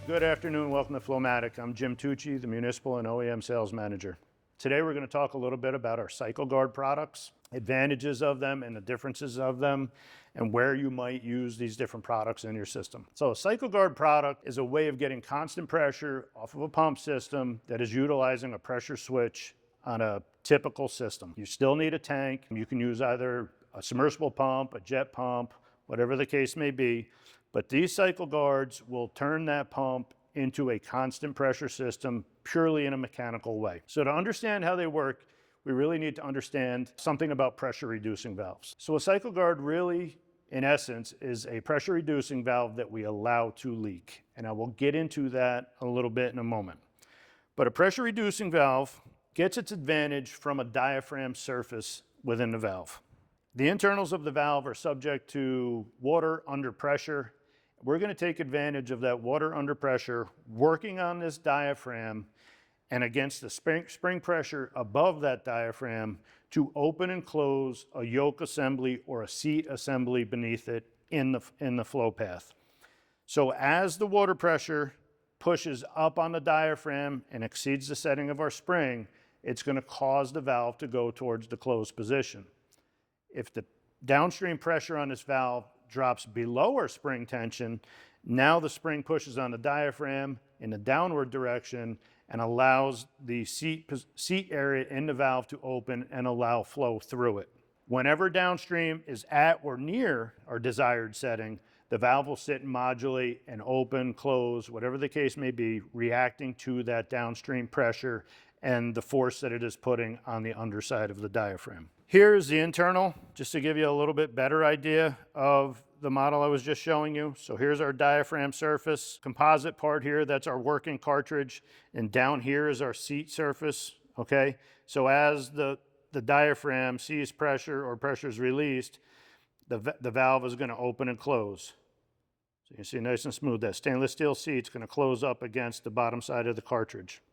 Good afternoon, welcome to Flomatic. I'm Jim Tucci, the Municipal and OEM Sales Manager. Today we're going to talk a little bit about our Cycle Gard products, advantages of them and the differences of them, and where you might use these different products in your system. So a Cycle Gard product is a way of getting constant pressure off of a pump system that is utilizing a pressure switch on a typical system. You still need a tank. You can use either a submersible pump, a jet pump, whatever the case may be. But these Cycle Guards will turn that pump into a constant pressure system purely in a mechanical way. So to understand how they work, we really need to understand something about pressure reducing valves. So a Cycle Gard really, in essence, is a pressure reducing valve that we allow to leak. And I will get into that a little bit in a moment. But a pressure reducing valve gets its advantage from a diaphragm surface within the valve. The internals of the valve are subject to water under pressure. We're going to take advantage of that water under pressure, working on this diaphragm and against the spring pressure above that diaphragm to open and close a yoke assembly or a seat assembly beneath it in the flow path. So as the water pressure pushes up on the diaphragm and exceeds the setting of our spring, it's going to cause the valve to go towards the closed position. If the downstream pressure on this valve drops below our spring tension, now the spring pushes on the diaphragm in the downward direction and allows the seat area in the valve to open and allow flow through it. Whenever downstream is at or near our desired setting, the valve will sit and modulate and open, close, whatever the case may be, reacting to that downstream pressure and the force that it is putting on the underside of the diaphragm. Here's the internal, just to give you a little bit better idea of the model I was just showing you. So here's our diaphragm surface, composite part here, that's our working cartridge, and down here is our seat surface, okay? So as the diaphragm sees pressure or pressure is released, the valve is going to open and close. So you see nice and smooth. That stainless steel seat's going to close up against the bottom side of the cartridge.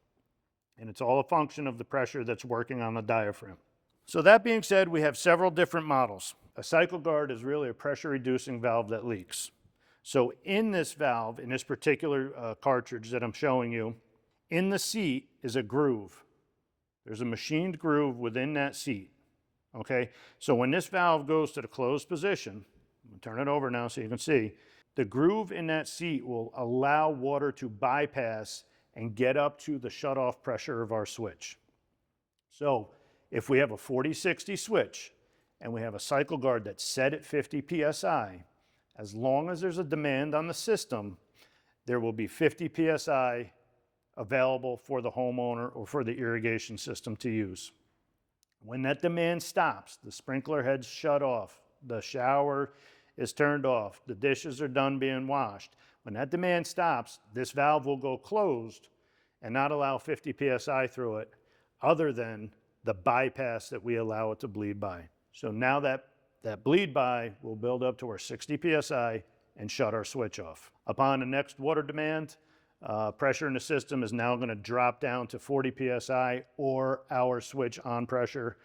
And it's all a function of the pressure that's working on the diaphragm. So that being said, we have several different models. A Cycle Gard is really a pressure reducing valve that leaks. So in this valve, in this particular cartridge that I'm showing you, in the seat is a groove. There's a machined groove within that seat, okay? So when this valve goes to the closed position, I'm gonna turn it over now so you can see, the groove in that seat will allow water to bypass and get up to the shutoff pressure of our switch. So if we have a 40-60 switch and we have a Cycle Gard that's set at 50 psi, as long as there's a demand on the system, there will be 50 psi available for the homeowner or for the irrigation system to use. When that demand stops, the sprinkler heads shut off, the shower is turned off, the dishes are done being washed. When that demand stops, this valve will go closed and not allow 50 psi through it, other than the bypass that we allow it to bleed by. So now that bleed by will build up to our 60 psi and shut our switch off. Upon the next water demand, pressure in the system is now going to drop down to 40 psi or our switch on pressure.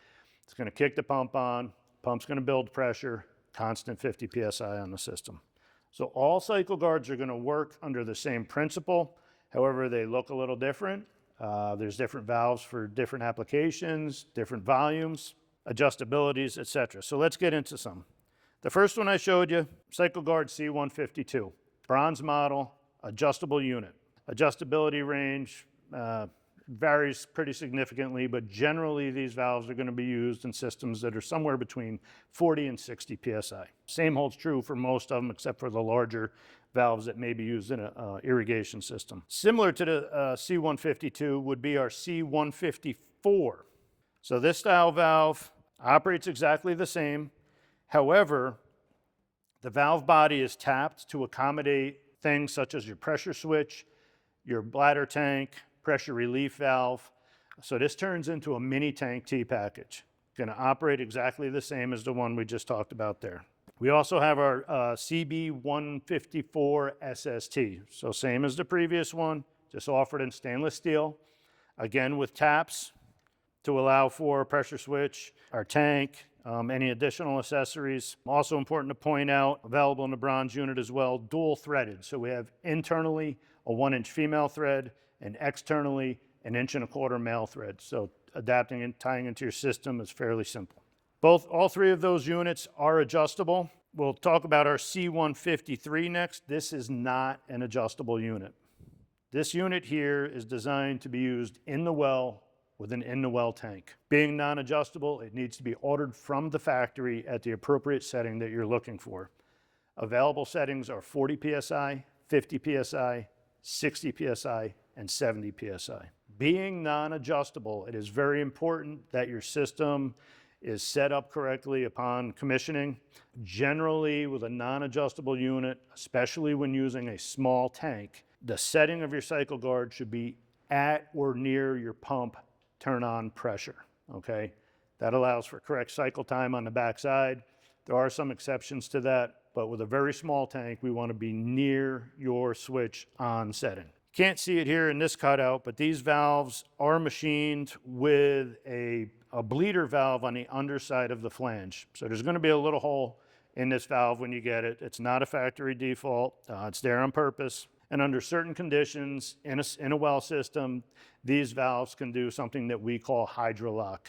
It's going to kick the pump on, pump's going to build pressure, constant 50 psi on the system. So all Cycle Guards are going to work under the same principle. However, they look a little different. There's different valves for different applications, different volumes, adjustabilities, etc. So let's get into some. The first one I showed you, Cycle Gard C152, bronze model, adjustable unit. Adjustability range varies pretty significantly, but generally these valves are going to be used in systems that are somewhere between 40 and 60 psi. Same holds true for most of them, except for the larger valves that may be used in an irrigation system. Similar to the C152 would be our C154. So this style valve operates exactly the same. However, the valve body is tapped to accommodate things such as your pressure switch, your bladder tank, pressure relief valve. So this turns into a mini tank T package. Going to operate exactly the same as the one we just talked about there. We also have our CB154 SST. So same as the previous one, just offered in stainless steel. Again with taps to allow for a pressure switch, our tank, any additional accessories. Also important to point out, available in the bronze unit as well, dual threaded. So we have internally a 1-inch female thread, and externally an 1.25 inch male thread. So adapting and tying into your system is fairly simple. All three of those units are adjustable. We'll talk about our C153 next. This is not an adjustable unit. This unit here is designed to be used in the well with an in-the-well tank. Being non-adjustable, it needs to be ordered from the factory at the appropriate setting that you're looking for. Available settings are 40 PSI, 50 PSI, 60 PSI, and 70 PSI. Being non-adjustable, it is very important that your system is set up correctly upon commissioning. Generally, with a non-adjustable unit, especially when using a small tank, the setting of your Cycle Gard should be at or near your pump turn-on pressure, okay? That allows for correct cycle time on the backside. There are some exceptions to that, but with a very small tank, we want to be near your switch on setting. Can't see it here in this cutout, but these valves are machined with a bleeder valve on the underside of the flange. So there's going to be a little hole in this valve when you get it. It's not a factory default. It's there on purpose. And under certain conditions in a well system, these valves can do something that we call hydrolock.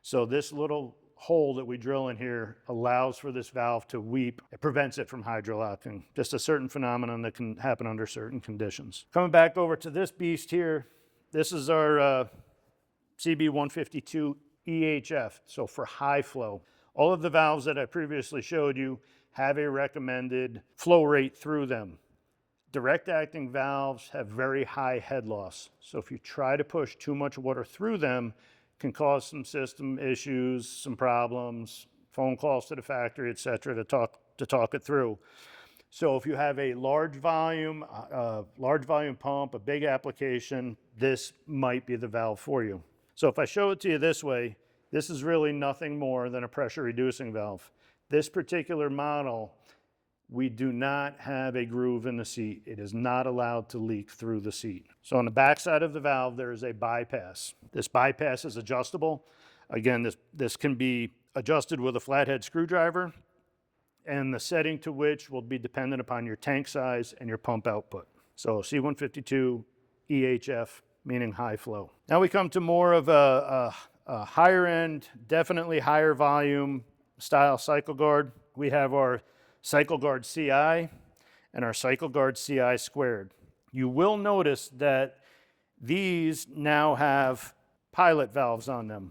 So this little hole that we drill in here allows for this valve to weep. It prevents it from hydrolocking. Just a certain phenomenon that can happen under certain conditions. Coming back over to this beast here, this is our CB152 EHF, so for high flow. All of the valves that I previously showed you have a recommended flow rate through them. Direct acting valves have very high head loss. So if you try to push too much water through them, can cause some system issues, some problems, phone calls to the factory, et cetera, to talk it through. So if you have a large volume pump, a big application, this might be the valve for you. So if I show it to you this way, this is really nothing more than a pressure reducing valve. This particular model, we do not have a groove in the seat. It is not allowed to leak through the seat. So on the back side of the valve, there is a bypass. This bypass is adjustable. Again, this can be adjusted with a flathead screwdriver, and the setting to which will be dependent upon your tank size and your pump output. So C152 EHF, meaning high flow. Now we come to more of a higher end, definitely higher volume style Cycle Gard. We have our Cycle Gard CI and our Cycle Gard CI squared. You will notice that these now have pilot valves on them.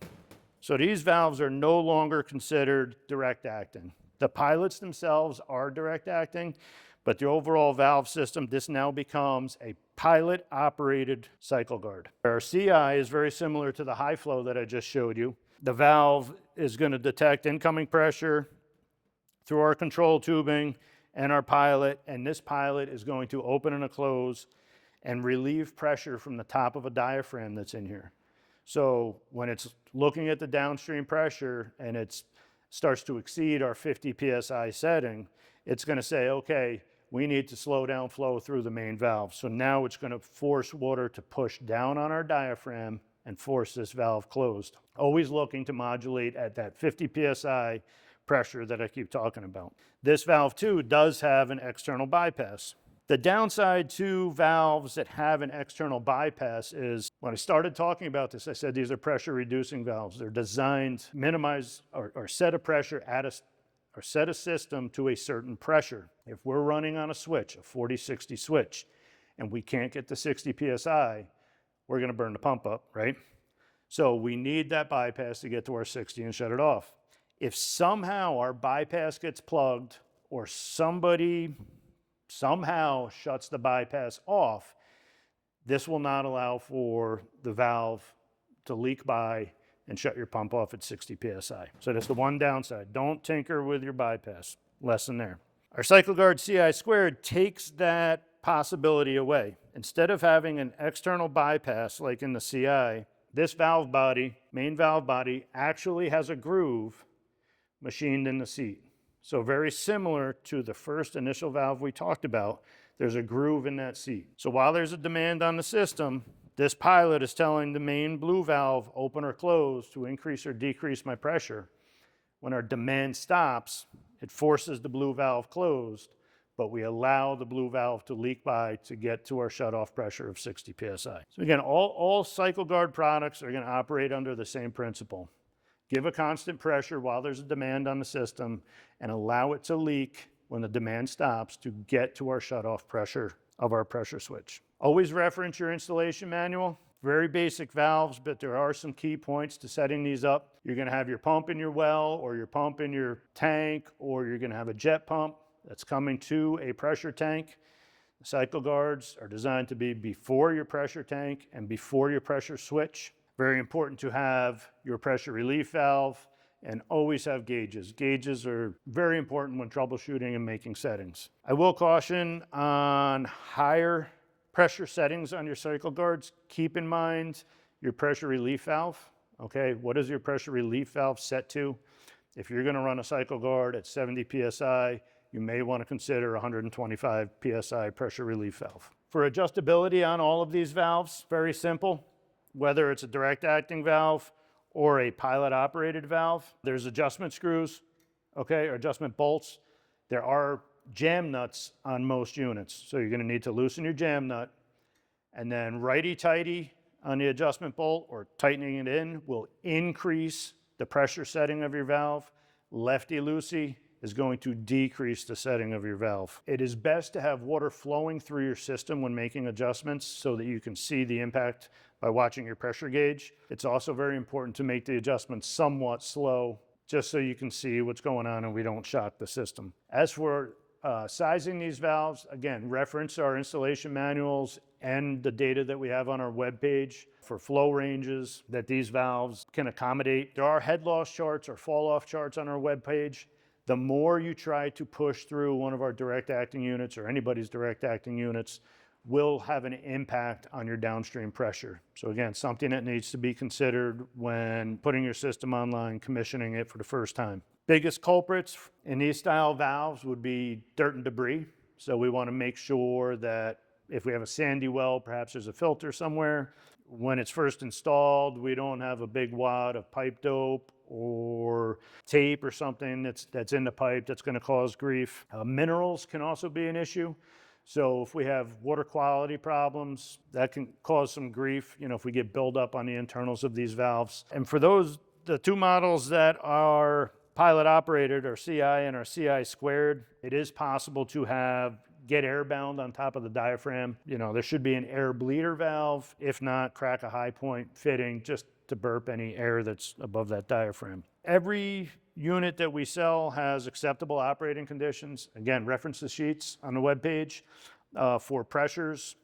So these valves are no longer considered direct acting. The pilots themselves are direct acting, but the overall valve system, this now becomes a pilot operated Cycle Gard. Our CI is very similar to the high flow that I just showed you. The valve is going to detect incoming pressure through our control tubing and our pilot, and this pilot is going to open and close and relieve pressure from the top of a diaphragm that's in here. So when it's looking at the downstream pressure and it starts to exceed our 50 PSI setting, it's going to say, okay, we need to slow down flow through the main valve. So now it's going to force water to push down on our diaphragm and force this valve closed. Always looking to modulate at that 50 PSI pressure that I keep talking about. This valve too does have an external bypass. The downside to valves that have an external bypass is, when I started talking about this, I said these are pressure reducing valves. They're designed to minimize or set a pressure or set a system to a certain pressure. If we're running on a switch, a 40-60 switch, and we can't get to 60 PSI, we're gonna burn the pump up, right? So we need that bypass to get to our 60 and shut it off. If somehow our bypass gets plugged or somebody somehow shuts the bypass off, this will not allow for the valve to leak by and shut your pump off at 60 PSI. So that's the one downside. Don't tinker with your bypass. Lesson there. Our Cycle Gard CI squared takes that possibility away. Instead of having an external bypass like in the CI, this valve body, main valve body, actually has a groove machined in the seat. So very similar to the first initial valve we talked about, there's a groove in that seat. So while there's a demand on the system, this pilot is telling the main blue valve, open or close, to increase or decrease my pressure. When our demand stops, it forces the blue valve closed, but we allow the blue valve to leak by to get to our shutoff pressure of 60 psi. So again, all Cycle Gard products are going to operate under the same principle. Give a constant pressure while there's a demand on the system and allow it to leak when the demand stops to get to our shutoff pressure of our pressure switch. Always reference your installation manual. Very basic valves, but there are some key points to setting these up. You're going to have your pump in your well, or your pump in your tank, or you're going to have a jet pump that's coming to a pressure tank. The Cycle Guards are designed to be before your pressure tank and before your pressure switch. Very important to have your pressure relief valve and always have gauges. Gauges are very important when troubleshooting and making settings. I will caution on higher pressure settings on your Cycle Guards. Keep in mind your pressure relief valve. Okay, what is your pressure relief valve set to? If you're going to run a Cycle Gard at 70 psi, you may want to consider 125 psi pressure relief valve. For adjustability on all of these valves, very simple. Whether it's a direct acting valve or a pilot operated valve, there's adjustment screws, okay, or adjustment bolts. There are jam nuts on most units. So you're going to need to loosen your jam nut, and then righty-tighty on the adjustment bolt or tightening it in will increase the pressure setting of your valve. Lefty-loosey is going to decrease the setting of your valve. It is best to have water flowing through your system when making adjustments so that you can see the impact by watching your pressure gauge. It's also very important to make the adjustments somewhat slow just so you can see what's going on and we don't shock the system. As for sizing these valves, again, reference our installation manuals and the data that we have on our webpage for flow ranges that these valves can accommodate. There are head loss charts or fall off charts on our webpage. The more you try to push through one of our direct acting units or anybody's direct acting units will have an impact on your downstream pressure. So again, something that needs to be considered when putting your system online, commissioning it for the first time. Biggest culprits in these style valves would be dirt and debris. So we want to make sure that if we have a sandy well, perhaps there's a filter somewhere. When it's first installed, we don't have a big wad of pipe dope or tape or something that's in the pipe that's going to cause grief. Minerals can also be an issue. So if we have water quality problems, that can cause some grief, if we get buildup on the internals of these valves. And for the two models that are pilot operated, our CI and our CI squared, it is possible to get airbound on top of the diaphragm. There should be an air bleeder valve. If not, crack a high point fitting just to burp any air that's above that diaphragm. Every unit that we sell has acceptable operating conditions. Again, reference the sheets on the webpage for pressures,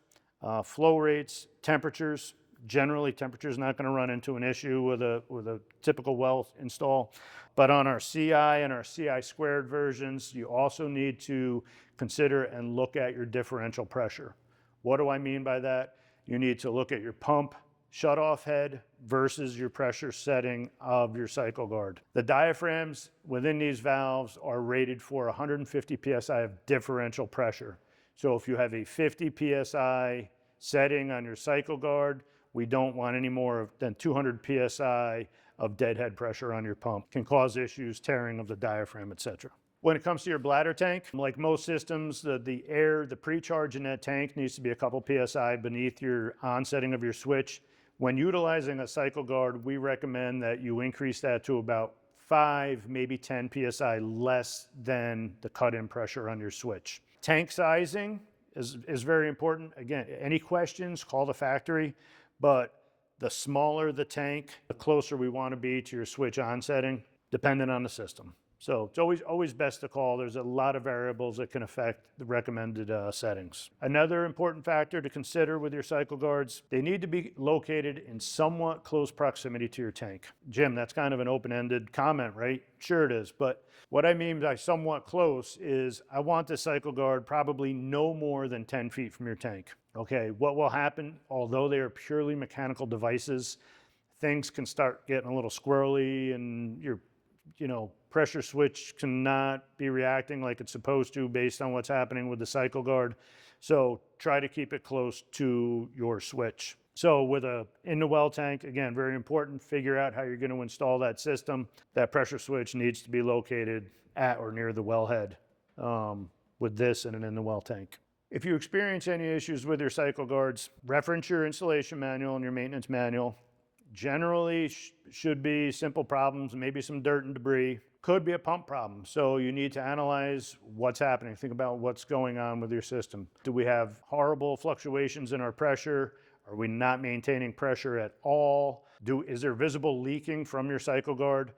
flow rates, temperatures. Generally, temperature is not going to run into an issue with a typical well install. But on our CI and our CI squared versions, you also need to consider and look at your differential pressure. What do I mean by that? You need to look at your pump shutoff head versus your pressure setting of your Cycle Gard. The diaphragms within these valves are rated for 150 psi of differential pressure. So if you have a 50 psi setting on your Cycle Gard, we don't want any more than 200 psi of deadhead pressure on your pump. Can cause issues, tearing of the diaphragm, etc. When it comes to your bladder tank, like most systems, the pre-charge in that tank needs to be a couple psi beneath your on setting of your switch. When utilizing a Cycle Gard, we recommend that you increase that to about 5, maybe 10 psi less than the cut-in pressure on your switch. Tank sizing is very important. Again, any questions, call the factory, but the smaller the tank, the closer we want to be to your switch on setting, depending on the system. So it's always best to call. There's a lot of variables that can affect the recommended settings. Another important factor to consider with your Cycle Guards, they need to be located in somewhat close proximity to your tank. Jim, that's kind of an open-ended comment, right? Sure it is, but what I mean by somewhat close is I want the Cycle Gard probably no more than 10 feet from your tank. Okay, what will happen, although they are purely mechanical devices, things can start getting a little squirrely and your pressure switch cannot be reacting like it's supposed to based on what's happening with the Cycle Gard. So try to keep it close to your switch. So with in the well tank, again, very important, figure out how you're going to install that system. That pressure switch needs to be located at or near the wellhead. with this and in the well tank. If you experience any issues with your cycle guards, reference your installation manual and your maintenance manual. Generally should be simple problems, maybe some dirt and debris. Could be a pump problem, so you need to analyze what's happening. Think about what's going on with your system. Do we have horrible fluctuations in our pressure? Are we not maintaining pressure at all? Is there visible leaking from your cycle guard?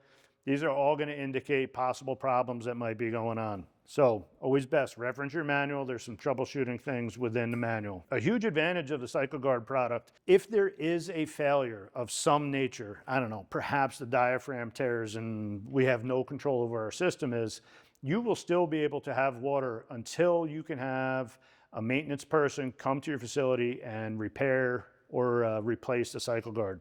These are all going to indicate possible problems that might be going on. So always best, reference your manual. There's some troubleshooting things within the manual. A huge advantage of the Cycle Gard product, if there is a failure of some nature, I don't know, perhaps the diaphragm tears and we have no control over our system is, you will still be able to have water until you can have a maintenance person come to your facility and repair or replace the Cycle Gard.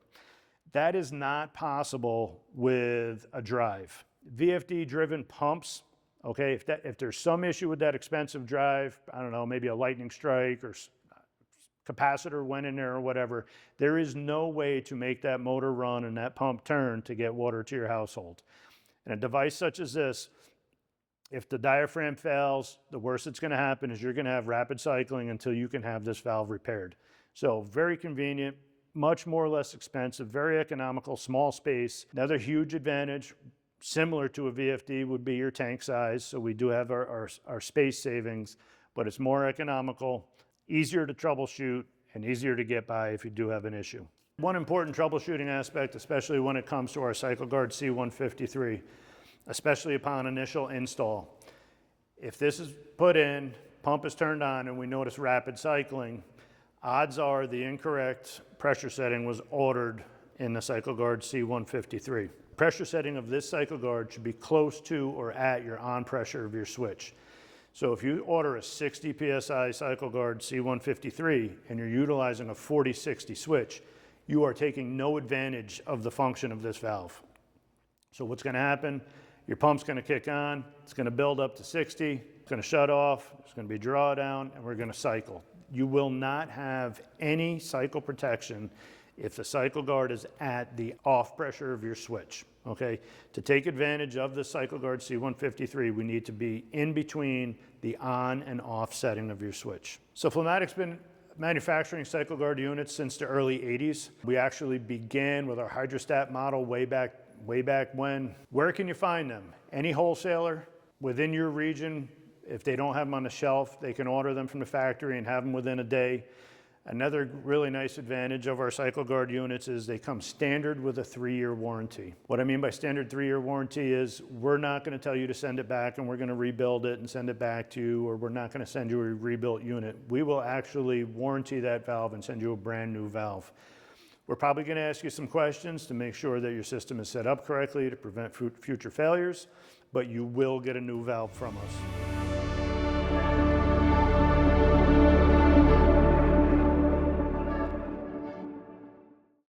That is not possible with a drive. VFD driven pumps, okay, if there's some issue with that expensive drive, I don't know, maybe a lightning strike or capacitor went in there or whatever, there is no way to make that motor run and that pump turn to get water to your household. And a device such as this, if the diaphragm fails, the worst that's going to happen is you're going to have rapid cycling until you can have this valve repaired. So very convenient, much more or less expensive, very economical, small space. Another huge advantage, similar to a VFD, would be your tank size. So we do have our space savings, but it's more economical, easier to troubleshoot, and easier to get by if you do have an issue. One important troubleshooting aspect, especially when it comes to our Cycle Gard C153, especially upon initial install. If this is put in, pump is turned on, and we notice rapid cycling, odds are the incorrect pressure setting was ordered in the Cycle Gard C153. Pressure setting of this Cycle Gard should be close to or at your on pressure of your switch. So if you order a 60 PSI Cycle Gard C153 and you're utilizing a 40-60 switch, you are taking no advantage of the function of this valve. So what's going to happen? Your pump's going to kick on, it's going to build up to 60, it's going to shut off, it's going to be drawdown, and we're going to cycle. You will not have any cycle protection if the Cycle Gard is at the off pressure of your switch, okay? To take advantage of the Cycle Gard C153, we need to be in between the on and off setting of your switch. So Flomatic's been manufacturing Cycle Gard units since the early 80s. We actually began with our hydrostat model way back when. Where can you find them? Any wholesaler within your region. If they don't have them on the shelf, they can order them from the factory and have them within a day. Another really nice advantage of our Cycle Gard units is they come standard with a 3-year warranty. What I mean by standard 3-year warranty is we're not going to tell you to send it back and we're going to rebuild it and send it back to you, or we're not going to send you a rebuilt unit. We will actually warranty that valve and send you a brand new valve. We're probably going to ask you some questions to make sure that your system is set up correctly to prevent future failures, but you will get a new valve from us.